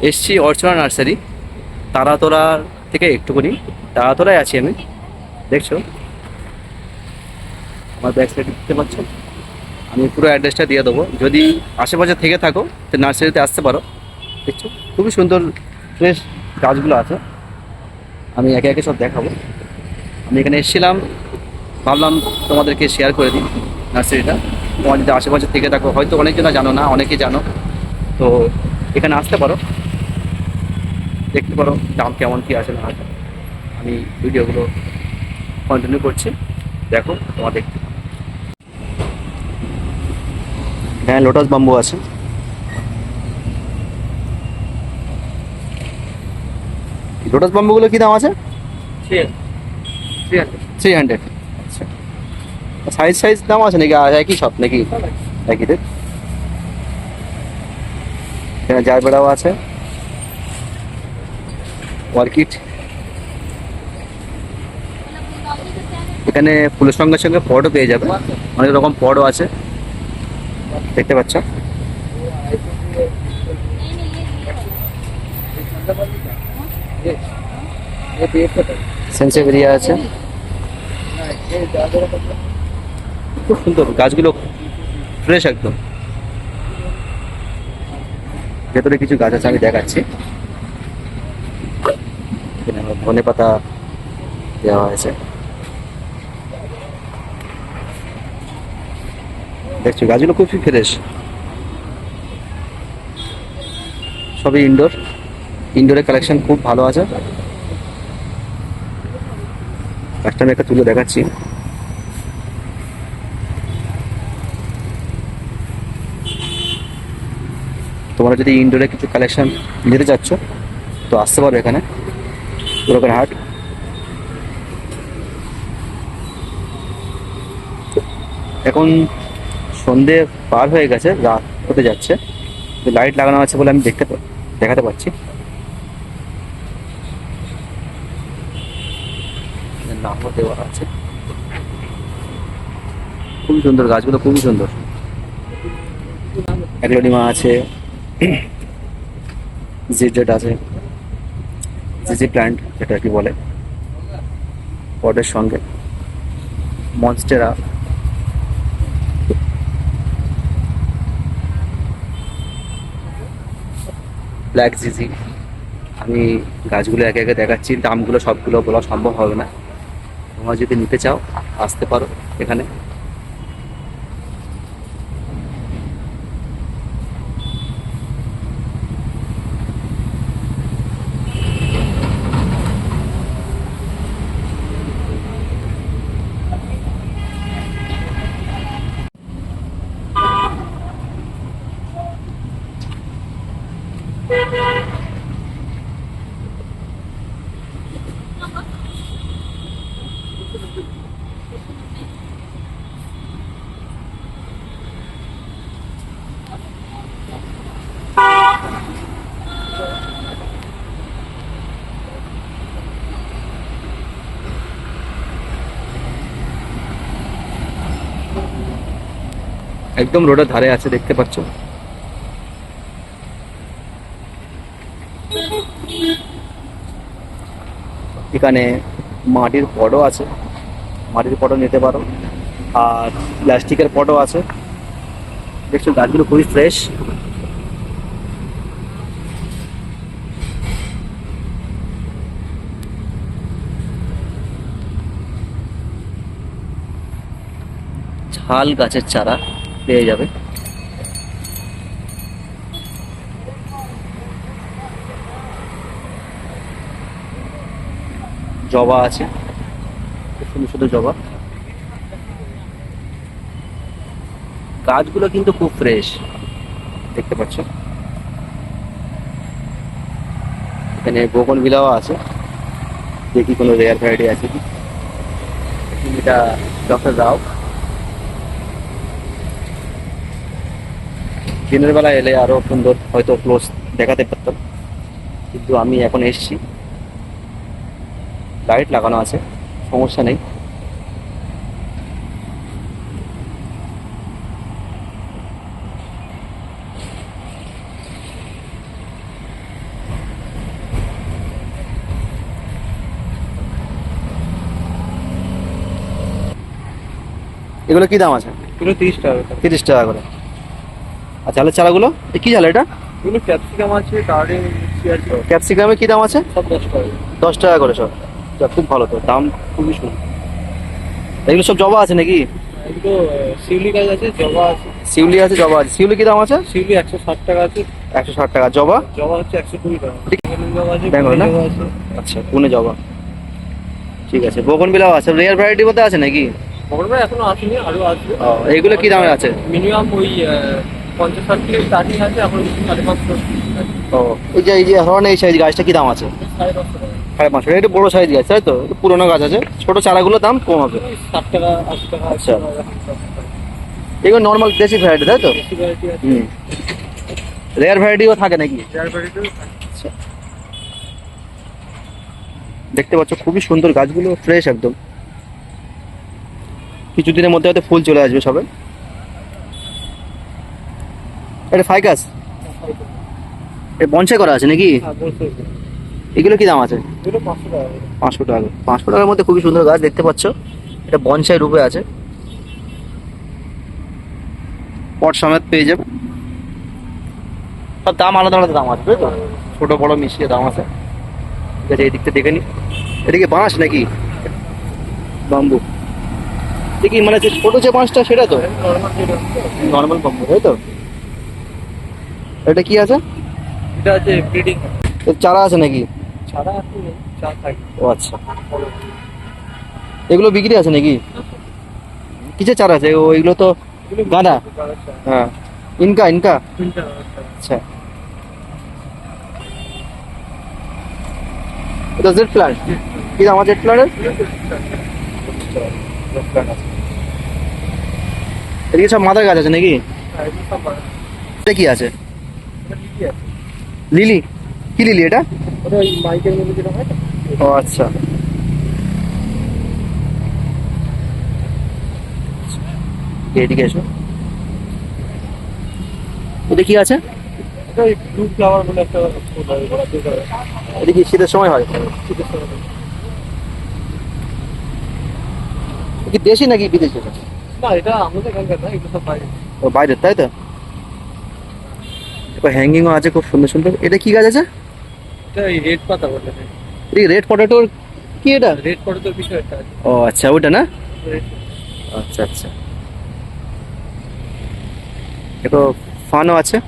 এসছি অর্চনা নার্সারি, তারাতলার থেকে একটুখানি তারাতলায় আছি আমি। দেখছো আমার ব্যাক সাইড দেখতে পাচ্ছ। আমি পুরো অ্যাড্রেসটা দিয়ে দেবো, যদি আশেপাশে থেকে থাকো তো নার্সারিতে আসতে পারো। দেখছো খুবই সুন্দর ফ্রেশ গাছগুলো আছে, আমি একে একে সব দেখাবো। আমি এখানে এসেছিলাম, ভাবলাম তোমাদেরকে শেয়ার করে দিই নার্সারিটা। তোমার যদি আশেপাশে থেকে থাকো, হয়তো অনেকজনা জানো না, অনেকেই জানো, তো এখানে আসতে পারো, দেখতে পারো দাম কেমন কী আছে না আছে। আমি ভিডিওগুলো কন্টিনিউ করছি, দেখো তোমার দেখতে। হ্যাঁ, লোটাস বাম্বু আছে। লোটাস বাম্বুগুলো কী দাম আছে? 300। আচ্ছা, সাইজ সাইজ দাম আছে নাকি? আর একই সব নাকি? একই রেট। এখানে জারবেরাও আছে, অর্কিড। এখানে ফুলের সঙ্গে সঙ্গে পটও পেয়ে যাবে, অনেক রকম পটও আছে দেখতে পাচ্ছ। সেন্সেভেরিয়া আছে, খুব সুন্দর গাছগুলো, ফ্রেশ একদম। ভেতরে কিছু গাছ আছে, আমি দেখাচ্ছি। এখানে ধনে পাতা দেওয়া হয়েছে, দেখছো গাছগুলো খুবই ফ্রেশ। সবই ইনডোর, ইনডোরের কালেকশন খুব ভালো আছে। গাছটা আমি একটা তুলে দেখাচ্ছি। তোমরা যদি ইনডোরে কিছু কালেকশন নিতে চাচ্ছ তো আসতে পারো এখানে, পুরোপুরি হাট। এখন সন্ধে পার হয়ে গেছে, রাত হতে যাচ্ছে, লাইট লাগানো আছে বলে আমি দেখাতে পারছি। নামও দেওয়া আছে, খুবই সুন্দর গাছগুলো, খুবই সুন্দর। অ্যাগ্লোনিমা আছে, জিজেট আছে, জিজি প্ল্যান্ট যেটা কি বলে, পটের সঙ্গে মনস্টেরা, ব্ল্যাক জিজি। আমি গাছগুলো একে একে দেখাচ্ছি, দামগুলো সবগুলো বলা সম্ভব হবে না। তোমরা যদি নিতে চাও আসতে পারো এখানে। একদম রোডের ধারে আছে, দেখতে পাচ্ছ। এখানে মাটির পটও আছে, মাটির পটও নিতে পারো, আর প্লাস্টিকের পটও আছে। দেখছো গাছগুলো খুবই ফ্রেশ। ঝাল গাছের চারা পেয়ে যাবে। জবা আছে, খুব সুন্দর সুন্দর জবা। গাছগুলো কিন্তু খুব ফ্রেশ দেখতে পাচ্ছ। এখানে বোগনভিলাও আছে, দেখি কোনো রেয়ার ভ্যারাইটি আছে কি। এটা ডক্টর রাও। দিনের বেলা এলে আরো সুন্দর হয়তো ক্লোজ দেখাতে পারতাম, কিন্তু আমি এখন এসছি, লাইট লাগানো আছে, সমস্যা নেই। এগুলো কি দাম আছে? এগুলো 30 টাকা। 30 টাকা করে। আর চালের চারাগুলো কি চাল এটা? এগুলো ক্যাপসিকাম আছে, ডার্লিং মিষ্টি আছে, ক্যাপসিকামে কি দাম আছে? সব 10 টাকা। 10 টাকা করে সব। যাক, খুব ভালো তো, দাম খুবই সুন্দর। এগুলো সব জবা আছে নাকি? এগুলো শিউলি গাছ আছে, জবা আছে। শিউলি আছে, জবা আছে। শিউলি কি দাম আছে? শিউলি 160 টাকা আছে। 160 টাকা। জবা? জবা হচ্ছে 120 টাকা। বেগুন জবা আছে, বেঙ্গল না? জবা আছে। আচ্ছা, পুনে জবা। ঠিক আছে, বগনবিলাও আছে। রেয়ার ভ্যারাইটি মধ্যে আছে নাকি? বড়রা এখনো আসেনি, আরো আসবে। ও, এইগুলো কি দামে আছে? মিনিমাম ওই 50-60 থেকে স্টার্টিং আছে, এখন 550 ও, এই যে ধরনের এই সাইজ গাছটা কি দাম আছে? 550 টাকা। এটা বড় সাইজ গাছ তাই তো? একটু পুরোনো গাছ আছে, ছোট চারাগুলোর দাম কম হবে। 60 টাকা, 80 টাকা। আচ্ছা। এগুলো নর্মাল দেশি ভ্যারাইটি তাই তো? বেশি ভ্যারাইটি আছে। হুম। রেয়ার ভ্যারাইটিও থাকে নাকি? রেয়ার ভ্যারাইটিও থাকে। আচ্ছা। দেখতে পাচ্ছ খুবই সুন্দর গাছগুলো, ফ্রেশ একদম। কিছুদিনের মধ্যে হয়তো ফুল চলে আসবে সবে। এটা ফাইকাস? এটা বনসাই করা আছে নাকি? হ্যাঁ, বলছি। এগুলো কি দাম আছে? এগুলো 500 টাকা করে। 500 টাকা। 500 টাকার মধ্যে খুবই সুন্দর গাছ দেখতে পাচ্ছ। এটা বনসাই রূপে আছে, পট সমেত পেয়ে যাবে। সব দাম আলাদা আলাদা দাম আছে তাই তো? ছোট বড় মিশিয়ে দাম আছে। ঠিক আছে, এই দিকটা দেখে নি। এটা কি বাঁশ নাকি? বাম্বু। দেখি মানে যে ছোট যে বাঁশটা সেটা তো? নরমাল যেটা নর্মাল বাম্বু তাই তো? এটা কি আছে? এটা আছে ব্রিডিং। এর চারা আছে নাকি? ছাড়া আছে, চার থাকে। ও আচ্ছা, এগুলো বিক্রি আছে নাকি? কিসের চারা আছে ওইগুলো তো? গাঁদা? হ্যাঁ, ইনকা ইনকা। আচ্ছা, এটা জেড প্ল্যান্ট। কি দাম আছে জেড প্ল্যান্টের? এদিকে সব মাদার গাছ আছে নাকি? এটা কি আছে? লিলি? কি লিলি এটা? ওটা ওই মাইকের মধ্যে যেটা হয় না? ও আচ্ছা, এদিকে এসো। এটা কি আছে? এটা ওই ব্লু ফ্লাওয়ার বলে একটা ফুল হয়, ওটা blue color। এটা কি শীতের সময় হয়? শীতের সময় হয়। কি দেশি নাকি বিদেশি? না, এটা আমাদের এখানকার না, এগুলো সব বাইরে। ও, বাইরের তাই তো? হ্যাঙ্গিংও আছে খুব সুন্দর সুন্দর। এটা কি গাছ আছে? এটা এই রেড পাতা বলে। এই রেড পটেটোর কি এটা? রেড পটেটোর কিছু একটা আছে। ও আচ্ছা, ওইটা না? Red। আচ্ছা আচ্ছা। দেখো, ফানও আছে।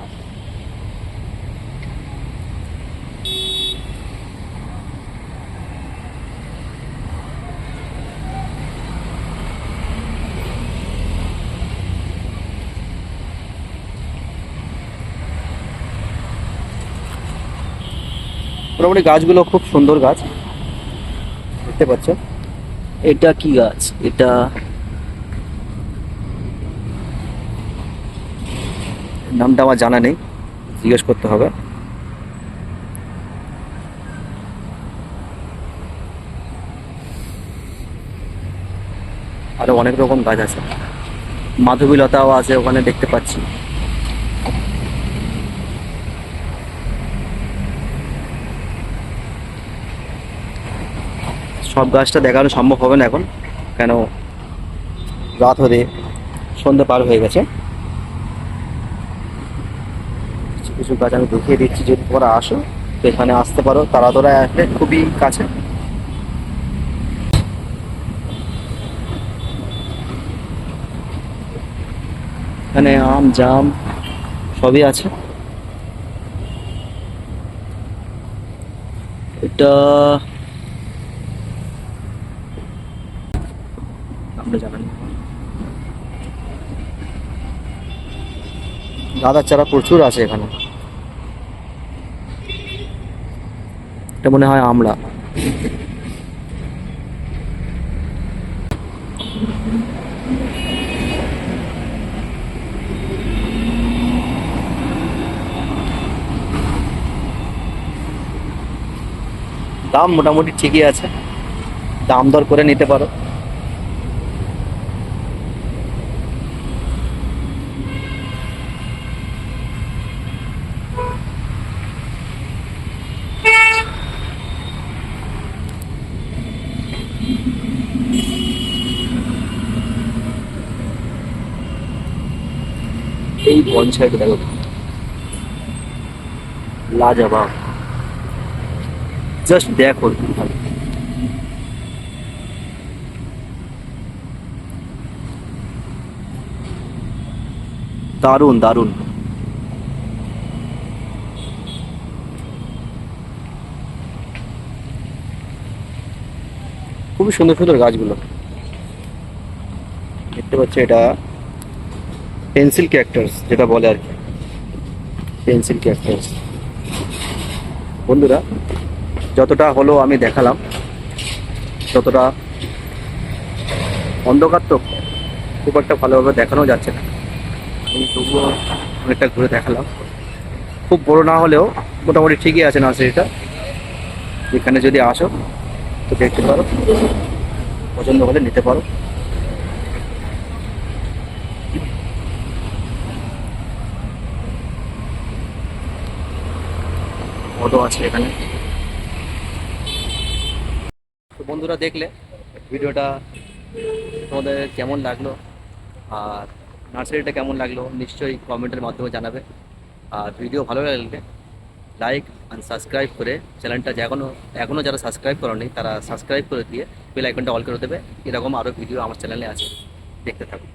মোটামুটি গাছগুলো খুব সুন্দর গাছ দেখতে পাচ্ছ। এটা কি গাছ? এটা নামটা আমার জানা নেই, জিজ্ঞেস করতে হবে। আরো অনেক রকম গাছ আছে, মাধবীলতাও আছে ওখানে দেখতে পাচ্ছি। সব গাছটা দেখানো সম্ভব হবে না এখন, কেন রাত হতে সন্ধ্যে পার হয়ে গেছে। কিছু কিছু গাছ আমি দেখিয়ে দিচ্ছি, যদি তোমরা আসো তো এখানে আসতে পারো। তারাতলা আসলে খুবই কাছে। এখানে আম জাম সবই আছে। এটা আমরা জানি না। গাঁদার চারা প্রচুর আছে এখানে। এটা মনে হয় আমড়া। দাম মোটামুটি ঠিকই আছে, দাম দর করে নিতে পারো। বনসাইটা দেখো, লাজবাব। জাস্ট দেখো, দারুণ দারুণ। খুবই সুন্দর সুন্দর গাছগুলো দেখতে পাচ্ছ। এটা পেন্সিল ক্যাক্টাস যেটা বলে আর কি, পেন্সিল ক্যাক্টাস। বন্ধুরা, যতটা হলো আমি দেখালাম, ততটা অন্ধকার তো খুব একটা ভালোভাবে দেখানো যাচ্ছে না, আমি তবুও অনেকটা ঘুরে দেখালাম। খুব বড় না হলেও মোটামুটি ঠিকই আছে নার্সারিটা। এখানে যদি আসো তো দেখতে পারো, পছন্দ হলে নিতে পারো। অটো আছে এখানে। তো বন্ধুরা, দেখলে ভিডিওটা তোমাদের কেমন লাগলো আর নার্সারিটা কেমন লাগলো নিশ্চয়ই কমেন্টের মাধ্যমে জানাবে। আর ভিডিও ভালো লাগলে লাইক অ্যান্ড সাবস্ক্রাইব করে চ্যানেলটা এখনও যারা সাবস্ক্রাইব করেনি তারা সাবস্ক্রাইব করে দিয়ে বেল আইকনটা অল করে দেবে। এরকম আরও ভিডিও আমার চ্যানেলে আছে, দেখতে থাকুন।